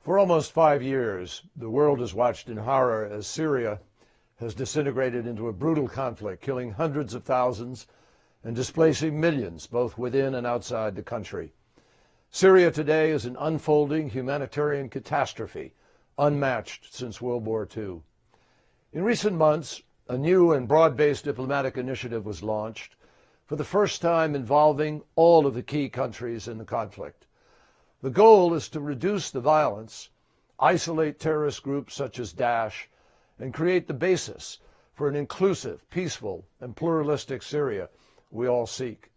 For almost 5 years, the world has watched in horror as Syria has disintegrated into a brutal conflict, killing hundreds of thousands and displacing millions, both within and outside the country. Syria today is an unfolding humanitarian catastrophe, unmatched since World War II. In recent months, a new and broad-based diplomatic initiative was launched, for the first time involving all of the key countries in the conflict. The goal is to reduce the violence, isolate terrorist groups such as Daesh, and create the basis for an inclusive, peaceful, and pluralistic Syria we all seek.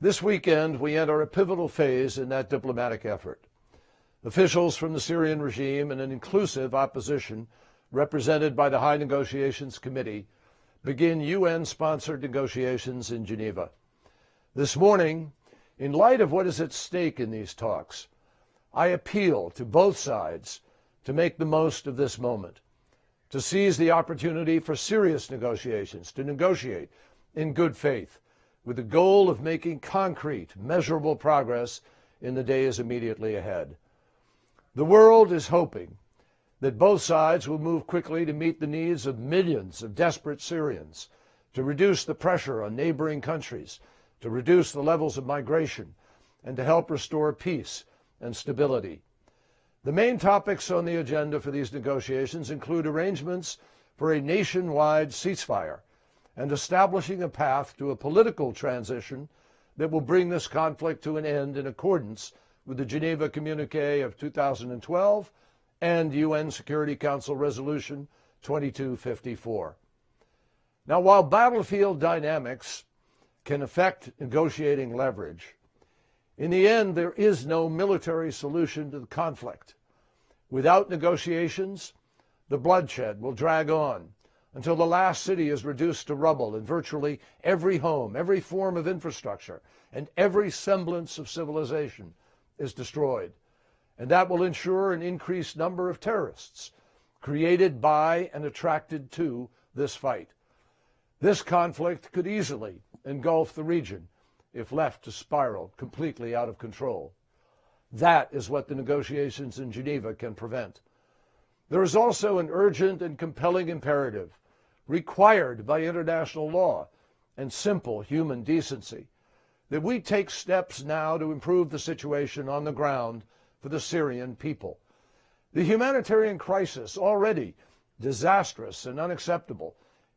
This weekend, we enter a pivotal phase in that diplomatic effort. Officials from the Syrian regime and an inclusive opposition, represented by the High Negotiations Committee, begin UN-sponsored negotiations in Geneva. This morning, in light of what is at stake in these talks, I appeal to both sides to make the most of this moment, to seize the opportunity for serious negotiations, to negotiate in good faith, with the goal of making concrete, measurable progress in the days immediately ahead. The world is hoping that both sides will move quickly to meet the needs of millions of desperate Syrians, to reduce the pressure on neighboring countries, to reduce the levels of migration, and to help restore peace and stability. The main topics on the agenda for these negotiations include arrangements for a nationwide ceasefire and establishing a path to a political transition that will bring this conflict to an end in accordance with the Geneva Communiqué of 2012 and UN Security Council Resolution 2254. Now, while battlefield dynamics can affect negotiating leverage, in the end, there is no military solution to the conflict. Without negotiations, the bloodshed will drag on until the last city is reduced to rubble and virtually every home, every form of infrastructure, and every semblance of civilization is destroyed. And that will ensure an increased number of terrorists created by and attracted to this fight. This conflict could easily engulf the region if left to spiral completely out of control. That is what the negotiations in Geneva can prevent. There is also an urgent and compelling imperative required by international law and simple human decency that we take steps now to improve the situation on the ground for the Syrian people. The humanitarian crisis, already disastrous and unacceptable,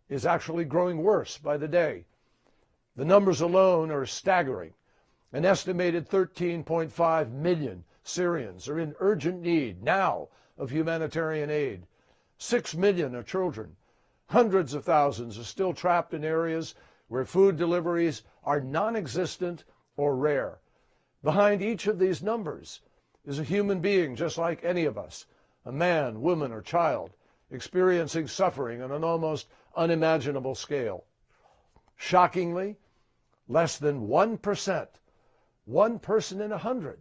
is actually growing worse by the day. The numbers alone are staggering. An estimated 13.5 million Syrians are in urgent need now of humanitarian aid. 6 million are children. Hundreds of thousands are still trapped in areas where food deliveries are non-existent or rare. Behind each of these numbers is a human being just like any of us, a man, woman, or child, experiencing suffering on an almost unimaginable scale. Shockingly, less than 1%, one person in 100,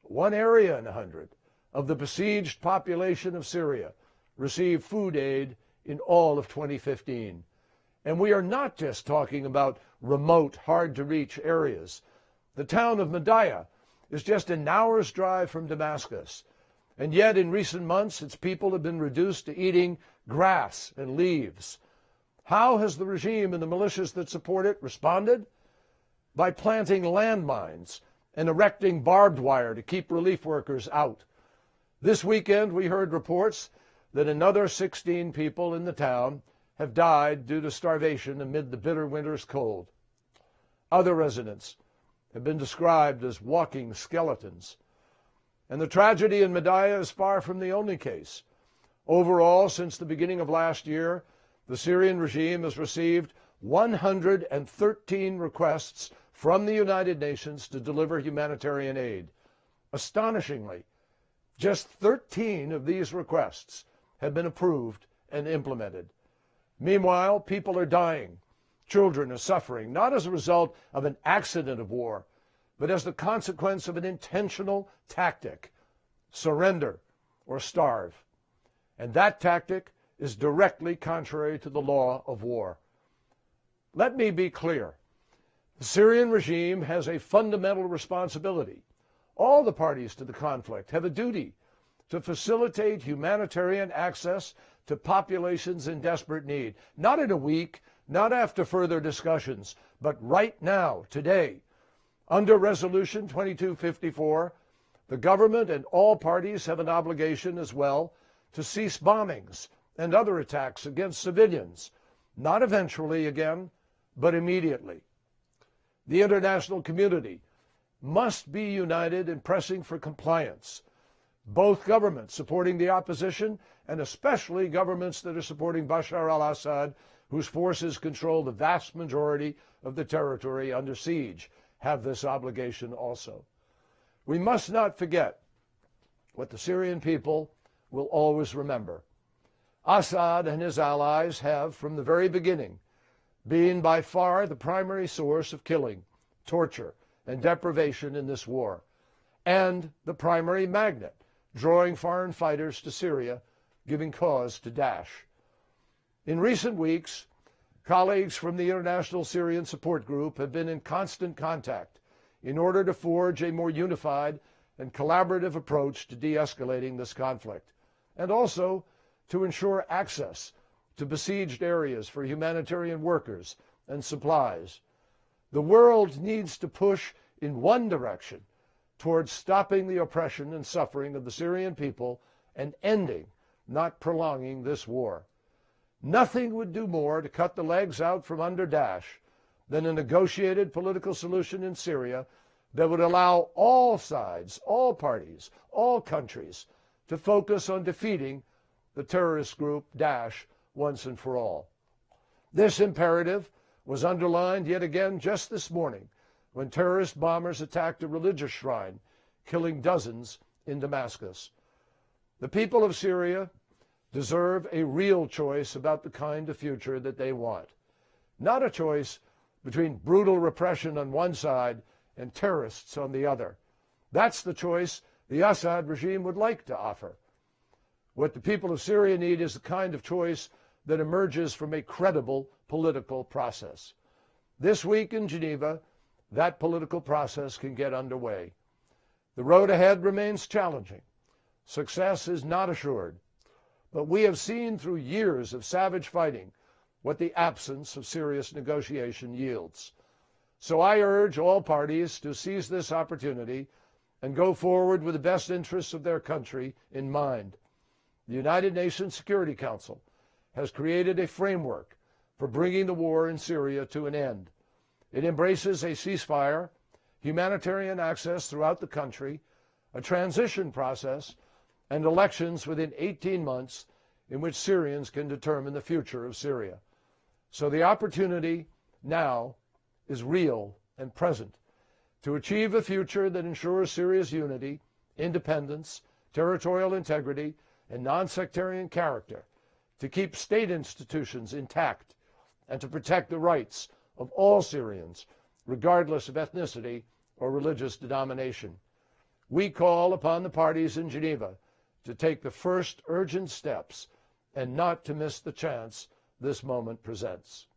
one area in 100, of the besieged population of Syria received food aid in all of 2015. And we are not just talking about remote, hard-to-reach areas. The town of Madaya is just an hour's drive from Damascus, and yet in recent months its people have been reduced to eating grass and leaves. How has the regime and the militias that support it responded? By planting landmines and erecting barbed wire to keep relief workers out. This weekend we heard reports that another 16 people in the town have died due to starvation amid the bitter winter's cold. Other residents have been described as walking skeletons. And the tragedy in Madaya is far from the only case. Overall, since the beginning of last year, the Syrian regime has received 113 requests from the United Nations to deliver humanitarian aid. Astonishingly, just 13 of these requests have been approved and implemented. Meanwhile, people are dying. Children are suffering, not as a result of an accident of war, but as the consequence of an intentional tactic: surrender or starve. And that tactic is directly contrary to the law of war. Let me be clear. The Syrian regime has a fundamental responsibility. All the parties to the conflict have a duty to facilitate humanitarian access to populations in desperate need. Not in a week, not after further discussions, but right now, today. Under Resolution 2254, the government and all parties have an obligation as well to cease bombings and other attacks against civilians, not eventually again, but immediately. The international community must be united in pressing for compliance. Both governments supporting the opposition, and especially governments that are supporting Bashar al-Assad, whose forces control the vast majority of the territory under siege, have this obligation also. We must not forget what the Syrian people will always remember. Assad and his allies have, from the very beginning, been by far the primary source of killing, torture, and deprivation in this war, and the primary magnet drawing foreign fighters to Syria, giving cause to Daesh. In recent weeks, colleagues from the International Syrian Support Group have been in constant contact in order to forge a more unified and collaborative approach to de-escalating this conflict, and also to ensure access to besieged areas for humanitarian workers and supplies. The world needs to push in one direction towards stopping the oppression and suffering of the Syrian people and ending, not prolonging, this war. Nothing would do more to cut the legs out from under Daesh than a negotiated political solution in Syria that would allow all sides, all parties, all countries to focus on defeating the terrorist group Daesh once and for all. This imperative was underlined yet again just this morning when terrorist bombers attacked a religious shrine, killing dozens in Damascus. The people of Syria deserve a real choice about the kind of future that they want, not a choice between brutal repression on one side and terrorists on the other. That's the choice the Assad regime would like to offer. What the people of Syria need is the kind of choice that emerges from a credible political process. This week in Geneva, that political process can get underway. The road ahead remains challenging. Success is not assured, but we have seen through years of savage fighting what the absence of serious negotiation yields. So I urge all parties to seize this opportunity and go forward with the best interests of their country in mind. The United Nations Security Council has created a framework for bringing the war in Syria to an end. It embraces a ceasefire, humanitarian access throughout the country, a transition process, and elections within 18 months in which Syrians can determine the future of Syria. So the opportunity now is real and present to achieve a future that ensures Syria's unity, independence, territorial integrity, and non-sectarian character, to keep state institutions intact, and to protect the rights of all Syrians, regardless of ethnicity or religious denomination. We call upon the parties in Geneva to take the first urgent steps and not to miss the chance this moment presents.